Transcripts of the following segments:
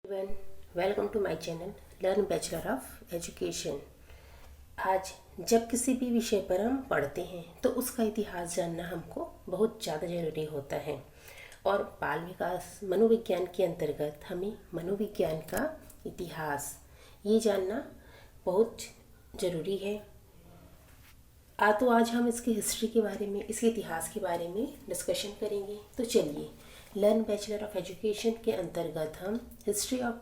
Everyone, welcome to my channel learn bachelor of education. आज जब किसी भी विषय पर हम पढ़ते हैं तो उसका इतिहास जानना हमको बहुत ज़्यादा ज़रूरी होता है। और बाल विकास मनोविज्ञान के अंतर्गत हमें मनोविज्ञान का इतिहास ये जानना बहुत ज़रूरी है। तो आज हम इसकी हिस्ट्री के बारे में, इसके इतिहास के बारे में डिस्कशन करेंगे। तो चलिए, लर्न बैचलर ऑफ एजुकेशन के अंतर्गत हम हिस्ट्री ऑफ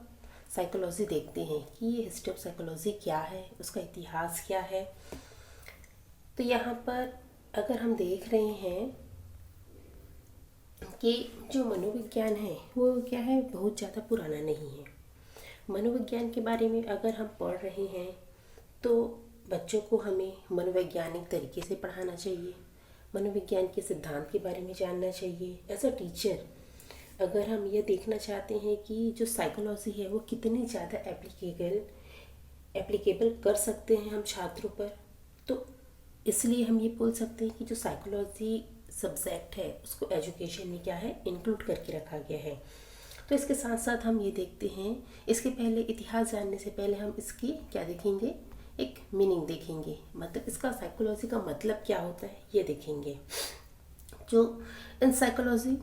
साइकोलॉजी देखते हैं कि ये हिस्ट्री ऑफ साइकोलॉजी क्या है, उसका इतिहास क्या है। तो यहाँ पर अगर हम देख रहे हैं कि जो मनोविज्ञान है वो क्या है, बहुत ज़्यादा पुराना नहीं है। मनोविज्ञान के बारे में अगर हम पढ़ रहे हैं तो बच्चों को हमें मनोवैज्ञानिक तरीके से पढ़ाना चाहिए, मनोविज्ञान के सिद्धांत के बारे में जानना चाहिए। एज अ टीचर अगर हम ये देखना चाहते हैं कि जो साइकोलॉजी है वो कितनी ज़्यादा एप्लीकेबल कर सकते हैं हम छात्रों पर, तो इसलिए हम ये बोल सकते हैं कि जो साइकोलॉजी सब्जेक्ट है उसको एजुकेशन में क्या है, इंक्लूड करके रखा गया है। तो इसके साथ साथ हम ये देखते हैं, इसके पहले इतिहास जानने से पहले हम इसकी क्या देखेंगे, एक मीनिंग देखेंगे, मतलब इसका साइकोलॉजी का मतलब क्या होता है ये देखेंगे। जो in psychology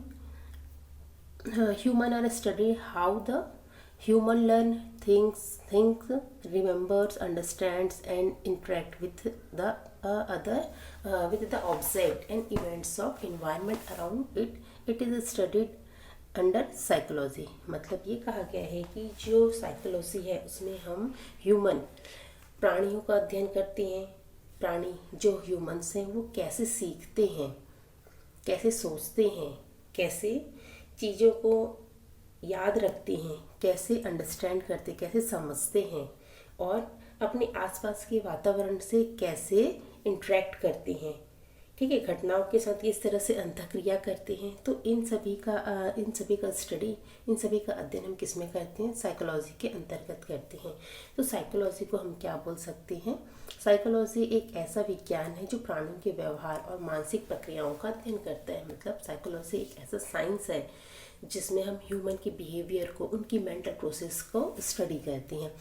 human are study how the human learn things, remembers, understands and interact with the other with the object and events of environment around it. It is studied under psychology. मतलब ये कहा गया है कि जो psychology है उसमें हम ह्यूमन प्राणियों का अध्ययन करते हैं। प्राणी जो ह्यूमन्स हैं वो कैसे सीखते हैं, कैसे सोचते हैं, कैसे चीज़ों को याद रखते हैं, कैसे अंडरस्टैंड करते, कैसे समझते हैं और अपने आसपास के वातावरण से कैसे इंटरेक्ट करते हैं। ठीक है, घटनाओं के साथ किस तरह से अंतःक्रिया करते हैं। तो इन सभी का स्टडी, इन सभी का अध्ययन हम किस में करते हैं, साइकोलॉजी के अंतर्गत करते हैं। तो साइकोलॉजी को हम क्या बोल सकते हैं, साइकोलॉजी एक ऐसा विज्ञान है जो प्राणियों के व्यवहार और मानसिक प्रक्रियाओं का अध्ययन करता है। मतलब साइकोलॉजी एक ऐसा साइंस है जिसमें हम ह्यूमन के बिहेवियर को, उनकी मेंटल प्रोसेस को स्टडी करते हैं।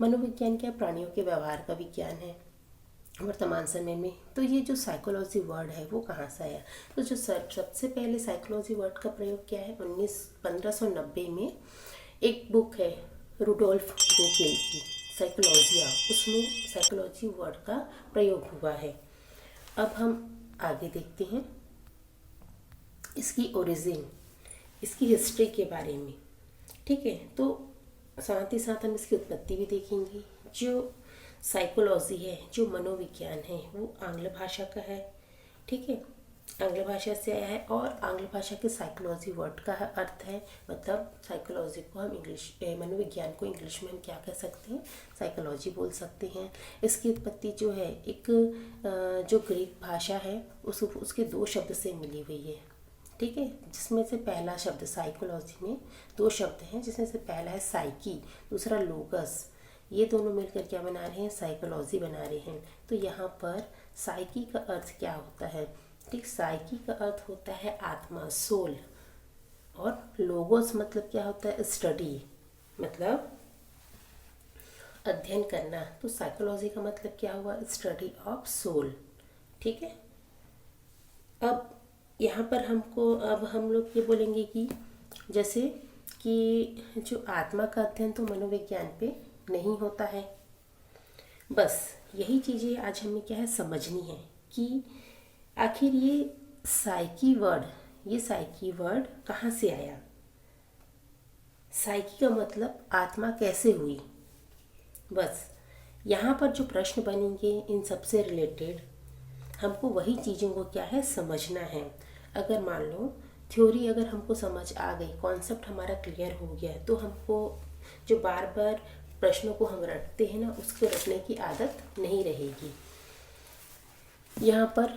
मनोविज्ञान क्या प्राणियों के व्यवहार का विज्ञान है वर्तमान समय में। तो ये जो साइकोलॉजी वर्ड है वो कहाँ से आया, तो जो सबसे पहले साइकोलॉजी वर्ड का प्रयोग किया है 1590 में एक बुक है रुडोल्फ बोकेल की साइकोलॉजिया, उसमें साइकोलॉजी वर्ड का प्रयोग हुआ है। अब हम आगे देखते हैं इसकी ओरिजिन, इसकी हिस्ट्री के बारे में। ठीक है, तो साथ ही साथ हम इसकी उत्पत्ति भी देखेंगे। जो साइकोलॉजी है, जो मनोविज्ञान है, वो आंग्ल भाषा का है। ठीक है, आंग्ल भाषा से आया है और आंग्ल भाषा के साइकोलॉजी वर्ड का अर्थ है, मतलब साइकोलॉजी को हम मनोविज्ञान को इंग्लिश में हम क्या कह सकते हैं, साइकोलॉजी बोल सकते हैं। इसकी उत्पत्ति जो है एक जो ग्रीक भाषा है उसके दो शब्द से मिली हुई है। ठीक है, जिसमें से पहला शब्द, साइकोलॉजी में दो शब्द हैं जिसमें से पहला है साइकी, दूसरा लोगस। ये दोनों मिलकर क्या बना रहे हैं, साइकोलॉजी बना रहे हैं। तो यहाँ पर साइकी का अर्थ क्या होता है, ठीक, साइकी का अर्थ होता है आत्मा, सोल, और लोगोस मतलब क्या होता है, स्टडी, मतलब अध्ययन करना। तो साइकोलॉजी का मतलब क्या हुआ, स्टडी ऑफ सोल। ठीक है, अब यहाँ पर अब हम लोग ये बोलेंगे कि जैसे कि जो आत्मा का अध्ययन तो मनोविज्ञान पे नहीं होता है। बस यही चीज़ें आज हमें क्या है समझनी है कि आखिर ये साइकी वर्ड कहाँ से आया, साइकी का मतलब आत्मा कैसे हुई। बस यहाँ पर जो प्रश्न बनेंगे इन सबसे रिलेटेड हमको वही चीज़ों को क्या है समझना है। अगर मान लो थ्योरी अगर हमको समझ आ गई, कॉन्सेप्ट हमारा क्लियर हो गया, तो हमको जो बार बार प्रश्नों को हम रटते हैं ना, उसको रटने की आदत नहीं रहेगी। यहाँ पर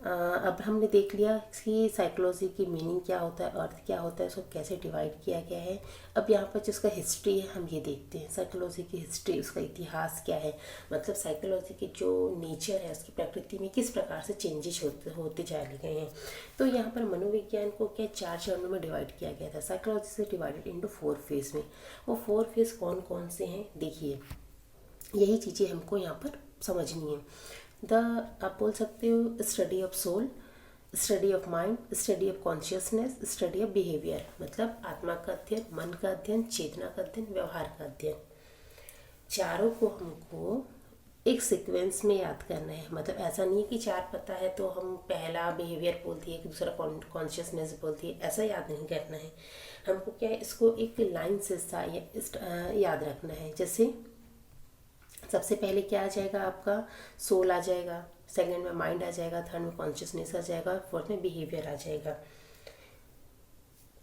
अब हमने देख लिया कि साइकोलॉजी की मीनिंग क्या होता है, अर्थ क्या होता है, उसको कैसे डिवाइड किया गया है। अब यहाँ पर जिसका हिस्ट्री है हम ये देखते हैं, साइकोलॉजी की हिस्ट्री, उसका इतिहास क्या है, मतलब साइकोलॉजी की जो नेचर है, उसकी प्रकृति में किस प्रकार से चेंजेस होते चले गए हैं। तो यहाँ पर मनोविज्ञान को क्या 4 चरणों में डिवाइड किया गया था। साइकोलॉजी से डिवाइडेड इंटू 4 फेज में। वो 4 फेज कौन कौन से हैं देखिए, यही चीज़ें हमको यहाँ पर समझनी है। आप बोल सकते हो study of soul, study of mind, study of consciousness, study of behaviour, मतलब आत्मा का अध्ययन, मन का अध्ययन, चेतना का अध्ययन, व्यवहार का अध्ययन। चारों को हमको एक सीक्वेंस में याद करना है। मतलब ऐसा नहीं है कि 4 पता है तो हम पहला बिहेवियर बोल दिए कि दूसरा कॉन्शियसनेस बोल दिए, ऐसा याद नहीं करना है हमको। क्या है, इसको एक लाइन से याद रखना है। जैसे सबसे पहले क्या आ जाएगा, आपका सोल आ जाएगा, सेकंड में माइंड आ जाएगा, थर्ड में कॉन्शियसनेस आ जाएगा, फोर्थ में बिहेवियर आ जाएगा।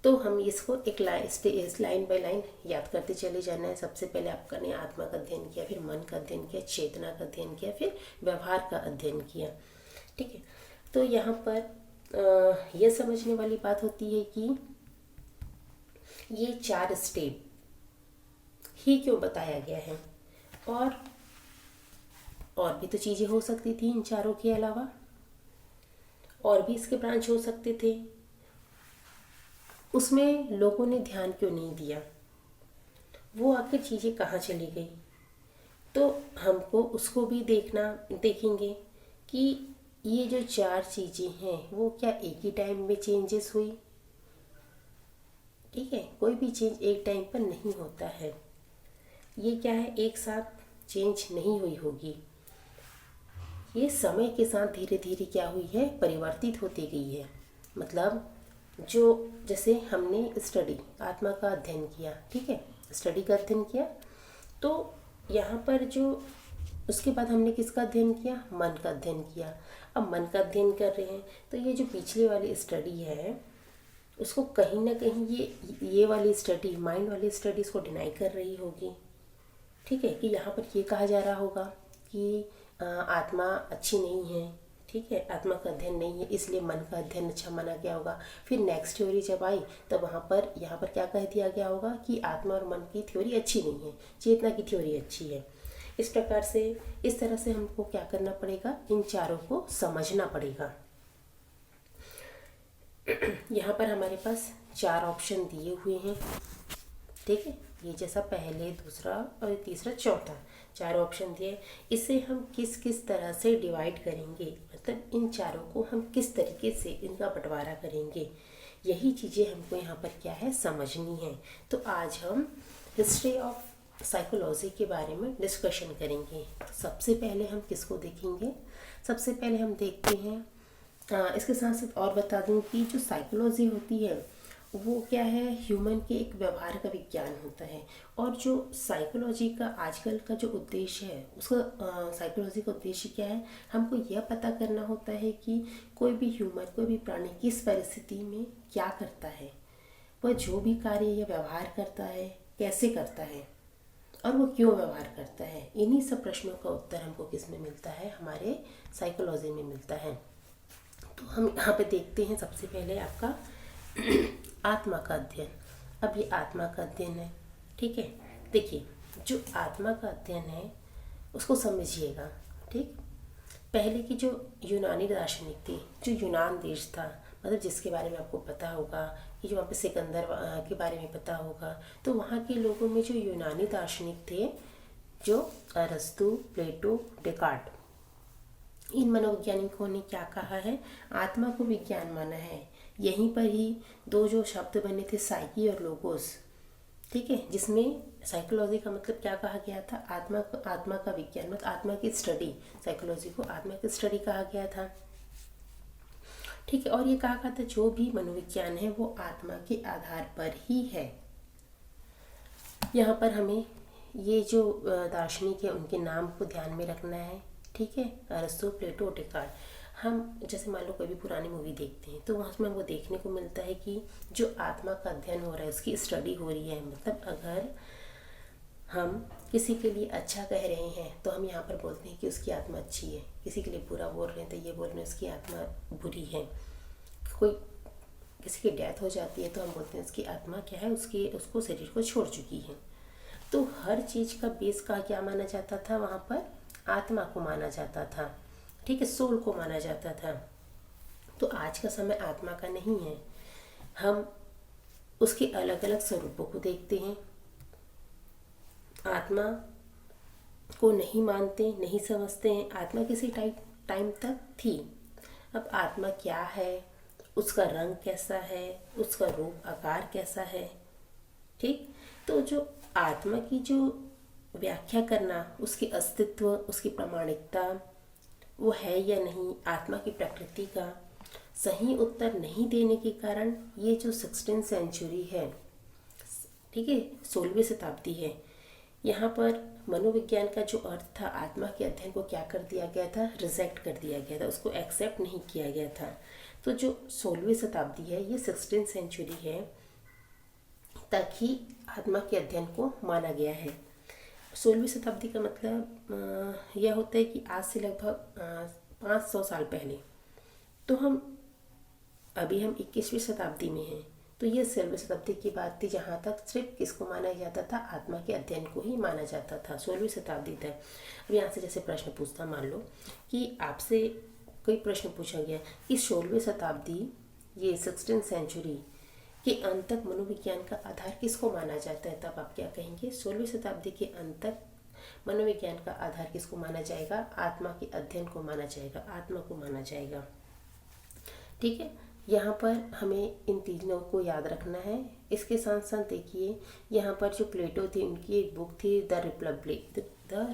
तो हम इसको एक लाइन बाय लाइन याद करते चले जाना है। सबसे पहले आपका ने आत्मा का अध्ययन किया, फिर मन का अध्ययन किया, चेतना का अध्ययन किया, फिर व्यवहार का अध्ययन किया। ठीक है, तो यहाँ पर यह समझने वाली बात होती है कि ये 4 स्टेप ही क्यों बताया गया है, और भी तो चीज़ें हो सकती थी इन चारों के अलावा, और भी इसके ब्रांच हो सकते थे। उसमें लोगों ने ध्यान क्यों नहीं दिया, वो आखिर चीज़ें कहाँ चली गई। तो हमको उसको भी देखेंगे कि ये जो 4 चीज़ें हैं वो क्या एक ही टाइम में चेंजेस हुई। ठीक है, कोई भी चेंज एक टाइम पर नहीं होता है। ये क्या है, एक साथ चेंज नहीं हुई होगी। ये समय के साथ धीरे धीरे क्या हुई है, परिवर्तित होती गई है। मतलब जो जैसे हमने स्टडी आत्मा का अध्ययन किया, ठीक है, स्टडी का अध्ययन किया, तो यहाँ पर जो उसके बाद हमने किसका अध्ययन किया, मन का अध्ययन किया। अब मन का अध्ययन कर रहे हैं तो ये जो पिछले वाली स्टडी है उसको कहीं ना कहीं ये वाली स्टडी, माइंड वाली स्टडी इसको डिनाई कर रही होगी। ठीक है, कि यहाँ पर ये कहा जा रहा होगा कि आत्मा अच्छी नहीं है, ठीक है, आत्मा का अध्ययन नहीं है, इसलिए मन का अध्ययन अच्छा माना गया होगा। फिर नेक्स्ट थ्योरी जब आई तब यहाँ पर क्या कह दिया गया होगा कि आत्मा और मन की थ्योरी अच्छी नहीं है, चेतना की थ्योरी अच्छी है। इस प्रकार से, इस तरह से हमको क्या करना पड़ेगा, इन चारों को समझना पड़ेगा। यहाँ पर हमारे पास 4 ऑप्शन दिए हुए हैं। ठीक है, ये जैसा पहले, दूसरा और तीसरा, चौथा 4 ऑप्शन दिए। इसे हम किस किस तरह से डिवाइड करेंगे, मतलब इन चारों को हम किस तरीके से इनका बंटवारा करेंगे, यही चीज़ें हमको यहाँ पर क्या है समझनी है। तो आज हम हिस्ट्री ऑफ साइकोलॉजी के बारे में डिस्कशन करेंगे। तो सबसे पहले हम किसको देखेंगे, सबसे पहले हम देखते हैं, इसके साथ साथ और बता दूं कि जो साइकोलॉजी होती है वो क्या है, ह्यूमन के एक व्यवहार का विज्ञान होता है। और जो साइकोलॉजी का आजकल का जो उद्देश्य है, उसका साइकोलॉजी का उद्देश्य क्या है, हमको यह पता करना होता है कि कोई भी ह्यूमन, कोई भी प्राणी किस परिस्थिति में क्या करता है, वह जो भी कार्य या व्यवहार करता है कैसे करता है और वो क्यों व्यवहार करता है। इन्हीं सब प्रश्नों का उत्तर हमको किस में मिलता है, हमारे साइकोलॉजी में मिलता है। तो हम यहाँ पे देखते हैं सबसे पहले आपका आत्मा का अध्ययन। अब ये आत्मा का अध्ययन है, ठीक है। देखिए, जो आत्मा का अध्ययन है उसको समझिएगा, ठीक। पहले की जो यूनानी दार्शनिक थी, जो यूनान देश था, मतलब जिसके बारे में आपको पता होगा कि जो वहाँ पे सिकंदर के बारे में पता होगा, तो वहाँ के लोगों में जो यूनानी दार्शनिक थे, जो अरस्तु, प्लेटो, डेकार्ट, इन मनोवैज्ञानिकों ने क्या कहा है, आत्मा को विज्ञान माना है। यहीं पर ही 2 जो शब्द बने थे, साइकी और लोगोस, ठीक है, जिसमें साइकोलॉजी का मतलब क्या कहा गया था, आत्मा का विज्ञान, मतलब आत्मा की स्टडी। साइकोलॉजी को आत्मा की स्टडी कहा गया था, ठीक है। और ये कहा गया था जो भी मनोविज्ञान है वो आत्मा के आधार पर ही है। यहाँ पर हमें ये जो दार्शनिक है उनके नाम को ध्यान में रखना है, ठीक है। अरस्तु, प्लेटो, डेकार्ट। हम जैसे मान लो कोई भी पुरानी मूवी देखते हैं तो वहाँ में वो देखने को मिलता है कि जो आत्मा का अध्ययन हो रहा है, उसकी स्टडी हो रही है। मतलब अगर हम किसी के लिए अच्छा कह रहे हैं तो हम यहाँ पर बोलते हैं कि उसकी आत्मा अच्छी है, किसी के लिए बुरा बोल रहे हैं तो ये बोल रहे हैं उसकी आत्मा बुरी है। कोई किसी की डेथ हो जाती है तो हम बोलते हैं उसकी आत्मा क्या है, उसको शरीर को छोड़ चुकी है। तो हर चीज़ का बेस का क्या माना जाता था, वहाँ पर आत्मा को माना जाता था, ठीक है, सोल को माना जाता था। तो आज का समय आत्मा का नहीं है, हम उसके अलग अलग स्वरूपों को देखते हैं, आत्मा को नहीं मानते, नहीं समझते हैं। आत्मा किसी टाइम तक थी, अब आत्मा क्या है, उसका रंग कैसा है, उसका रूप आकार कैसा है, ठीक। तो जो आत्मा की जो व्याख्या करना, उसकी अस्तित्व, उसकी प्रामाणिकता वो है या नहीं, आत्मा की प्रकृति का सही उत्तर नहीं देने के कारण ये जो 16th सेंचुरी है, ठीक है, 16वीं शताब्दी है, यहाँ पर मनोविज्ञान का जो अर्थ था आत्मा के अध्ययन को क्या कर दिया गया था, रिजेक्ट कर दिया गया था, उसको एक्सेप्ट नहीं किया गया था। तो जो 16वीं शताब्दी है ये 16th सेंचुरी है तक ही आत्मा के अध्ययन को माना गया है। 16वीं शताब्दी का मतलब यह होता है कि आज से लगभग 500 साल पहले, तो हम 21वीं शताब्दी में हैं, तो ये 16वीं शताब्दी की बात थी जहाँ तक सिर्फ किसको माना जाता था, आत्मा के अध्ययन को ही माना जाता था 16वीं शताब्दी तक। अब यहाँ से जैसे प्रश्न पूछता, मान लो कि आपसे कोई प्रश्न पूछा गया कि 16वीं शताब्दी, ये 16th सेंचुरी के अंत तक मनोविज्ञान का आधार किसको माना जाता है, तब आप क्या कहेंगे, 16वीं शताब्दी के अंत तक मनोविज्ञान का आधार किसको माना जाएगा, आत्मा के अध्ययन को माना जाएगा, आत्मा को माना जाएगा, ठीक है। यहाँ पर हमें इन तीनों को याद रखना है। इसके साथ साथ देखिए यहाँ पर जो प्लेटो थी, उनकी एक बुक थी द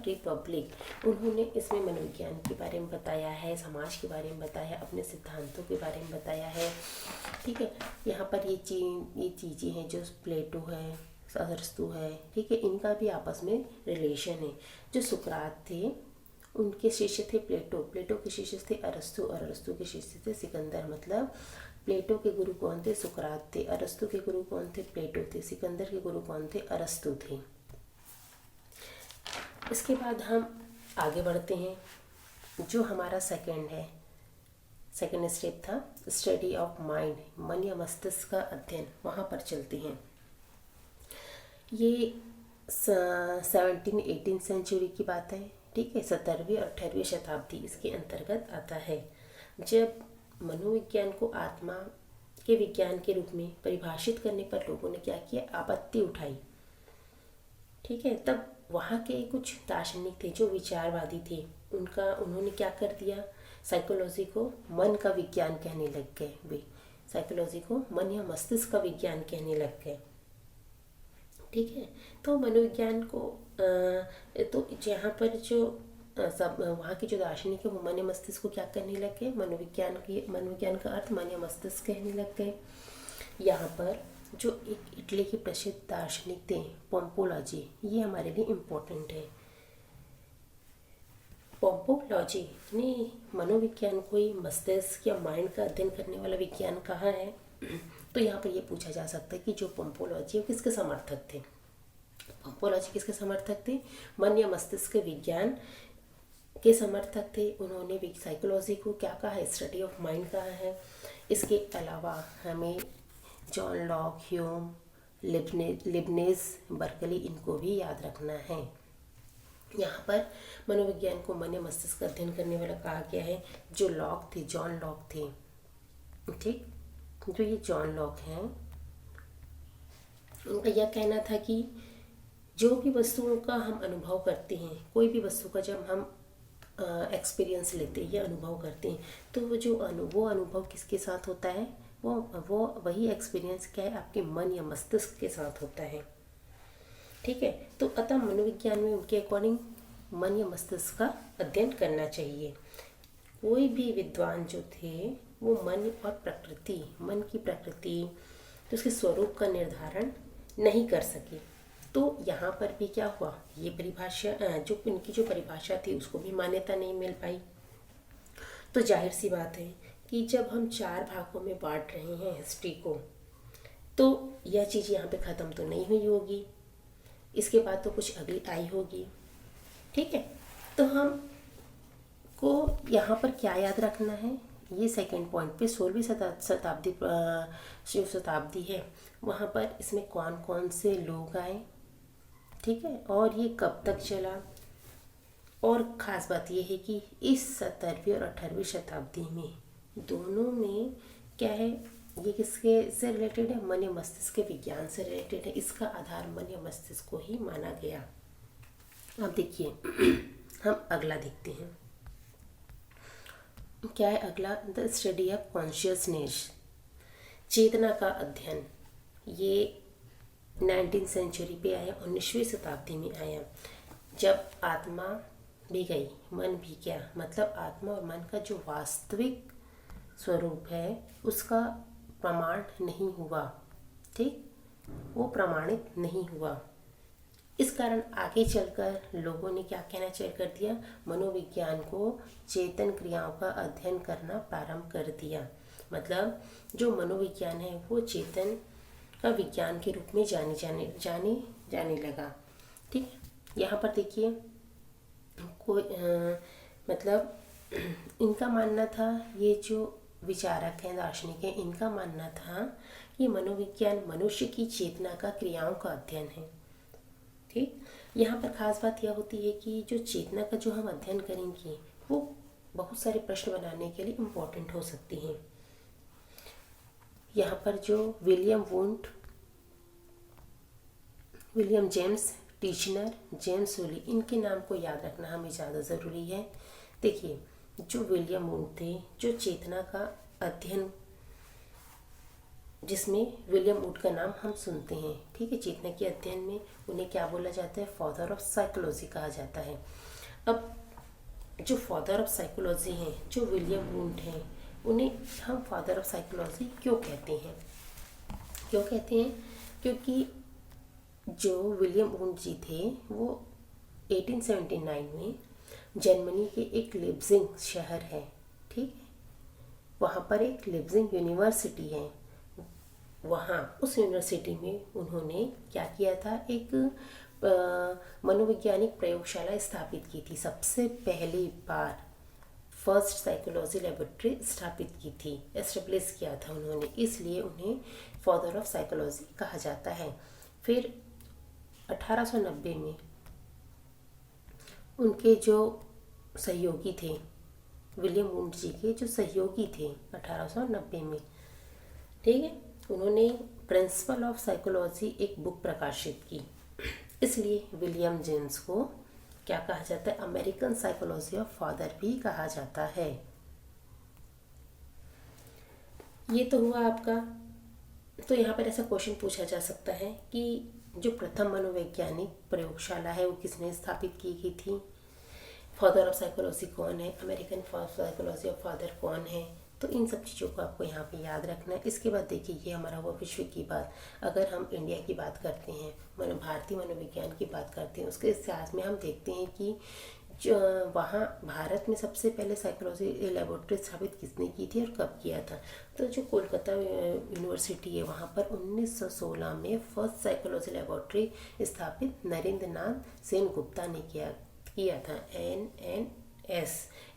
रिपब्लिक, उन्होंने इसमें मनोविज्ञान के बारे में बताया है, समाज के बारे में बताया, अपने सिद्धांतों के बारे में बताया है, ठीक है। यहाँ पर ये चीज़ें हैं जो प्लेटो है, अरस्तु है, ठीक है, इनका भी आपस में रिलेशन है। जो सुकरात थे उनके शिष्य थे प्लेटो, प्लेटो के शिष्य थे अरस्तु, और अरस्तु के शिष्य थे सिकंदर। मतलब प्लेटो के गुरु कौन थे, सुकरात थे। अरस्तु के गुरु कौन थे, प्लेटो थे। सिकंदर के गुरु कौन थे, अरस्तु थे। इसके बाद हम आगे बढ़ते हैं। जो हमारा सेकेंड स्टेप था, स्टडी ऑफ माइंड, मन या मस्तिष्क का अध्ययन, वहाँ पर चलते हैं। ये 17-18 सेंचुरी की बात है, ठीक है। 17वीं और 18वीं शताब्दी इसके अंतर्गत आता है, जब मनोविज्ञान को आत्मा के विज्ञान के रूप में परिभाषित करने पर लोगों ने क्या किया, आपत्ति उठाई, ठीक है। तब वहाँ के कुछ दार्शनिक थे जो विचारवादी थे, उन्होंने क्या कर दिया, साइकोलॉजी को मन का विज्ञान कहने लग गए वे, साइकोलॉजी को मन या मस्तिष्क का विज्ञान कहने लग गए, ठीक है। तो मनोविज्ञान को तो यहाँ पर जो सब वहाँ के जो दार्शनिक है वो मन या मस्तिष्क को क्या करने लग गए, मनोविज्ञान का अर्थ मन या मस्तिष्क कहने लग गए। यहाँ पर जो एक इटली के प्रसिद्ध दार्शनिक थे पोम्पोलॉजी, ये हमारे लिए इम्पोर्टेंट है। पोम्पोलॉजी ने मनोविज्ञान को ही मस्तिष्क या माइंड का अध्ययन करने वाला विज्ञान कहा है। तो यहाँ पर ये पूछा जा सकता है कि जो पोम्पोलॉजी है किसके समर्थक थे, पोम्पोलॉजी किसके समर्थक थे, मन या मस्तिष्क विज्ञान के समर्थक थे। उन्होंने साइकोलॉजी को क्या कहा है, स्टडी ऑफ माइंड कहा है। इसके अलावा हमें John Locke, Hume, Leibniz, Berkeley, इनको भी याद रखना है। यहाँ पर मनोविज्ञान को मन या मस्तिष्क का अध्ययन करने वाला कहा गया है। जो लॉक थे, जॉन लॉक थे, ठीक। जो ये जॉन लॉक हैं, उनका यह कहना था कि जो भी वस्तुओं का हम अनुभव करते हैं, कोई भी वस्तु का जब हम एक्सपीरियंस लेते हैं या अनुभव करते हैं, तो वो अनुभव किसके साथ होता है, वो वही एक्सपीरियंस क्या है, आपके मन या मस्तिष्क के साथ होता है, ठीक है। तो अतः मनोविज्ञान में उनके अकॉर्डिंग मन या मस्तिष्क का अध्ययन करना चाहिए। कोई भी विद्वान जो थे वो मन की प्रकृति, तो उसके स्वरूप का निर्धारण नहीं कर सके। तो यहाँ पर भी क्या हुआ, ये परिभाषा जो इनकी जो परिभाषा थी उसको भी मान्यता नहीं मिल पाई। तो जाहिर सी बात है कि जब हम 4 भागों में बांट रहे हैं हिस्ट्री को, तो यह चीज़ यहाँ पे ख़त्म तो नहीं हुई होगी। इसके बाद तो कुछ अगली आई होगी। ठीक है, तो हम को यहाँ पर क्या याद रखना है, ये सेकंड पॉइंट पे 16वीं शताब्दी जो शताब्दी है वहाँ पर इसमें कौन कौन से लोग आए, ठीक है, और ये कब तक चला। और ख़ास बात ये है कि इस 17वीं और 18वीं शताब्दी में दोनों में क्या है, ये किसके से रिलेटेड है, मन या मस्तिष्क के विज्ञान से रिलेटेड है। इसका आधार मन या मस्तिष्क को ही माना गया। अब देखिए हम अगला देखते हैं, क्या है अगला, द स्टडी ऑफ कॉन्शियसनेस, चेतना का अध्ययन। ये 19वीं सेंचुरी पे आया, 19वीं शताब्दी में आया, जब आत्मा भी गई मन भी क्या, मतलब आत्मा और मन का जो वास्तविक स्वरूप है उसका प्रमाण नहीं हुआ, ठीक, वो प्रमाणित नहीं हुआ। इस कारण आगे चलकर लोगों ने क्या कहना चालू कर दिया, मनोविज्ञान को चेतन क्रियाओं का अध्ययन करना प्रारंभ कर दिया। मतलब जो मनोविज्ञान है वो चेतन का विज्ञान के रूप में जाने लगा। ठीक है, यहाँ पर देखिए कोई मतलब इनका मानना था, ये जो विचारक हैं दार्शनिक हैं, इनका मानना था कि मनोविज्ञान मनुष्य की चेतना का क्रियाओं का अध्ययन है। ठीक, यहाँ पर खास बात यह होती है कि जो चेतना का जो हम अध्ययन करेंगे वो बहुत सारे प्रश्न बनाने के लिए इम्पोर्टेंट हो सकती हैं। यहाँ पर जो विलियम जेम्स टीचनर, जेम्स वुली, इनके नाम को याद रखना हमें ज़्यादा ज़रूरी है। देखिए जो विलियम वुंड थे, जो चेतना का अध्ययन, जिसमें विलियम वुड का नाम हम सुनते हैं, ठीक है, चेतना के अध्ययन में उन्हें क्या बोला जाता है, फादर ऑफ साइकोलॉजी कहा जाता है। अब जो फादर ऑफ साइकोलॉजी हैं, जो विलियम वुंड हैं, उन्हें हम फादर ऑफ साइकोलॉजी क्यों कहते हैं, क्योंकि जो विलियम वुंड जी थे वो 1879 में जर्मनी के एक लिप्जिंग शहर है, ठीक है, वहाँ पर एक लिप्जिंग यूनिवर्सिटी है, वहाँ उस यूनिवर्सिटी में उन्होंने क्या किया था, एक मनोवैज्ञानिक प्रयोगशाला स्थापित की थी। सबसे पहली बार फर्स्ट साइकोलॉजी लेबोरेटरी स्थापित की थी, एस्टेब्लिश किया था उन्होंने, इसलिए उन्हें फादर ऑफ साइकोलॉजी कहा जाता है। फिर 1890 में उनके जो सहयोगी थे, विलियम वुंड जी के जो सहयोगी थे 1890 में, ठीक है, उन्होंने प्रिंसिपल ऑफ साइकोलॉजी एक बुक प्रकाशित की, इसलिए विलियम जेम्स को क्या कहा जाता है, अमेरिकन साइकोलॉजी ऑफ फादर भी कहा जाता है। ये तो हुआ आपका। तो यहाँ पर ऐसा क्वेश्चन पूछा जा सकता है कि जो प्रथम मनोवैज्ञानिक प्रयोगशाला है वो किसने स्थापित की गई थी, फादर ऑफ साइकोलॉजी कौन है, अमेरिकन साइकोलॉजी ऑफ फादर कौन है। तो इन सब चीज़ों को आपको यहाँ पे याद रखना है। इसके बाद देखिए ये हमारा हुआ विश्व की बात। अगर हम इंडिया की बात करते हैं, भारतीय मनोविज्ञान की बात करते हैं, उसके इतिहास में हम देखते हैं कि जो वहाँ भारत में सबसे पहले साइकोलॉजी लेबोरेटरी स्थापित किसने की थी और कब किया था। तो जो कोलकाता यूनिवर्सिटी है वहाँ पर 1916 में फर्स्ट साइकोलॉजी लेबोरेटरी स्थापित नरेंद्र नाथ सेन गुप्ता ने किया था,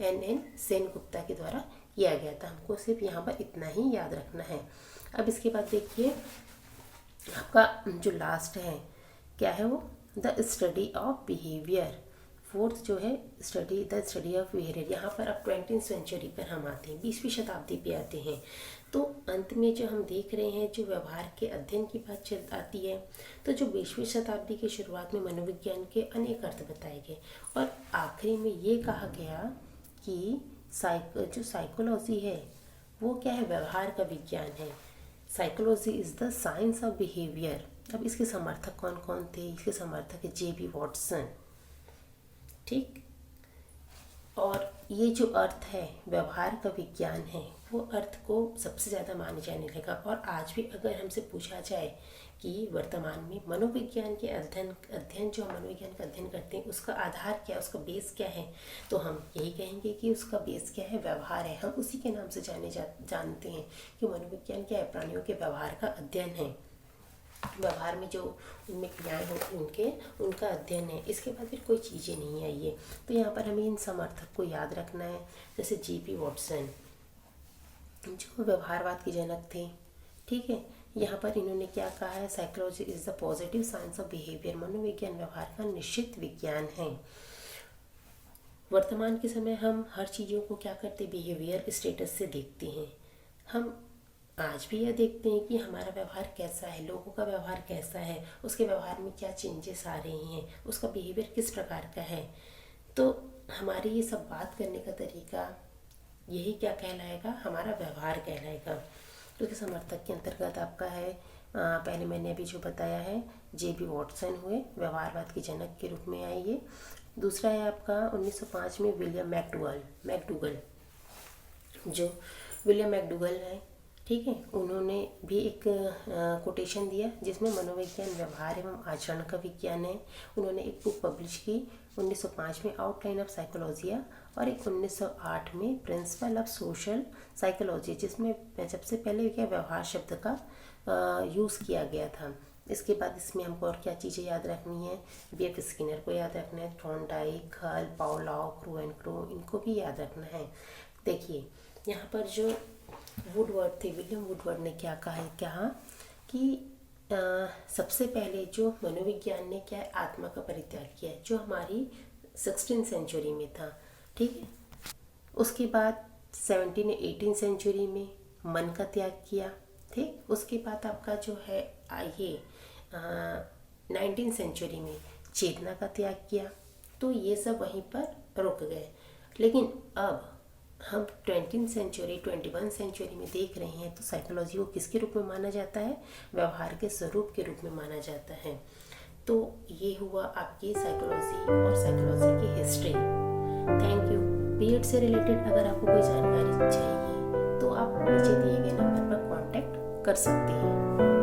NN सेन गुप्ता के द्वारा किया गया था। हमको सिर्फ यहाँ पर इतना ही याद रखना है। अब इसके बाद देखिए आपका जो लास्ट है क्या है वो, the study of behaviour. Fourth जो है द स्टडी ऑफ बिहेवियर। यहाँ पर अब 20वीं सेंचुरी पर हम आते हैं, 20वीं शताब्दी पे आते हैं। तो अंत में जो हम देख रहे हैं जो व्यवहार के अध्ययन की बात चल आती है। तो जो 20वीं शताब्दी की शुरुआत में मनोविज्ञान के अनेक अर्थ बताए गए और आखिरी में ये कहा गया कि जो साइकोलॉजी है वो क्या है, व्यवहार का विज्ञान है। Psychology is the science of behaviour. अब इसके समर्थक कौन कौन थे, इसके समर्थक है J.B. वॉटसन, ठीक। और ये जो अर्थ है व्यवहार का विज्ञान है वो अर्थ को सबसे ज़्यादा माने जाने लगा। और आज भी अगर हमसे पूछा जाए कि वर्तमान में मनोविज्ञान के अध्ययन जो हम मनोविज्ञान का अध्ययन करते हैं उसका आधार क्या है, उसका बेस क्या है, तो हम यही कहेंगे कि उसका बेस क्या है, व्यवहार है। हम उसी के नाम से जानते हैं कि मनोविज्ञान क्या है, प्राणियों के व्यवहार का अध्ययन है। व्यवहार में जो उनमें क्रियाएं होती उनके उनका अध्ययन है। इसके बाद फिर कोई चीज़ें नहीं आई है। तो यहाँ पर हमें इन समर्थक को याद रखना है। जैसे जीपी वॉटसन जो व्यवहारवाद के जनक थे, ठीक है। यहाँ पर इन्होंने क्या कहा है, psychology is the positive science of behaviour, मनोविज्ञान व्यवहार का निश्चित विज्ञान है। वर्तमान के समय हम हर चीज़ों को क्या करते, बिहेवियर स्टेटस से देखते हैं। हम आज भी यह देखते हैं कि हमारा व्यवहार कैसा है, लोगों का व्यवहार कैसा है, उसके व्यवहार में क्या चेंजेस आ रहे हैं, उसका बिहेवियर किस प्रकार का है। तो हमारी ये सब बात करने का तरीका यही क्या कहलाएगा, हमारा व्यवहार कहलाएगा। क्योंकि समर्थक के अंतर्गत आपका है, पहले मैंने अभी जो बताया है, जेबी वॉटसन हुए, व्यवहारवाद के जनक के रूप में आए ये। दूसरा है आपका 1905 में विलियम मैकडूगल जो विलियम मैकडूगल है, ठीक है। उन्होंने भी एक कोटेशन दिया जिसमें मनोविज्ञान व्यवहार एवं आचरण का विज्ञान है। उन्होंने एक बुक पब्लिश की 1905 में, आउटलाइन ऑफ साइकोलॉजिया, और एक 1908 में प्रिंसिपल ऑफ सोशल साइकोलॉजी, जिसमें सबसे पहले क्या व्यवहार शब्द का यूज़ किया गया था। इसके बाद इसमें हमको और क्या चीज़ें याद रखनी है, बीएफ स्किनर को याद रखना है, थॉर्नडाइक, हल, पाउलाउ, क्रू एंड क्रो, इनको भी याद रखना है। देखिए यहाँ पर जो वुडवर्ड थे, विलियम वुडवर्ड ने क्या कहा कि सबसे पहले जो मनोविज्ञान ने क्या आत्मा का परित्याग किया है, जो हमारी 16th सेंचुरी में था, ठीक है। उसके बाद 17 18 सेंचुरी में मन का त्याग किया, ठीक। उसके बाद आपका जो है ये 19th सेंचुरी में चेतना का त्याग किया। तो ये सब वहीं पर रुक गए। लेकिन अब हम 20th सेंचुरी 21 सेंचुरी में देख रहे हैं, तो साइकोलॉजी को किसके रूप में माना जाता है, व्यवहार के स्वरूप के रूप में माना जाता है। तो ये हुआ आपकी साइकोलॉजी और साइकोलॉजी की हिस्ट्री। Thank you. बीएड से रिलेटेड अगर आपको कोई जानकारी चाहिए तो आप नीचे दिए गए नंबर पर कांटेक्ट कर सकते हैं।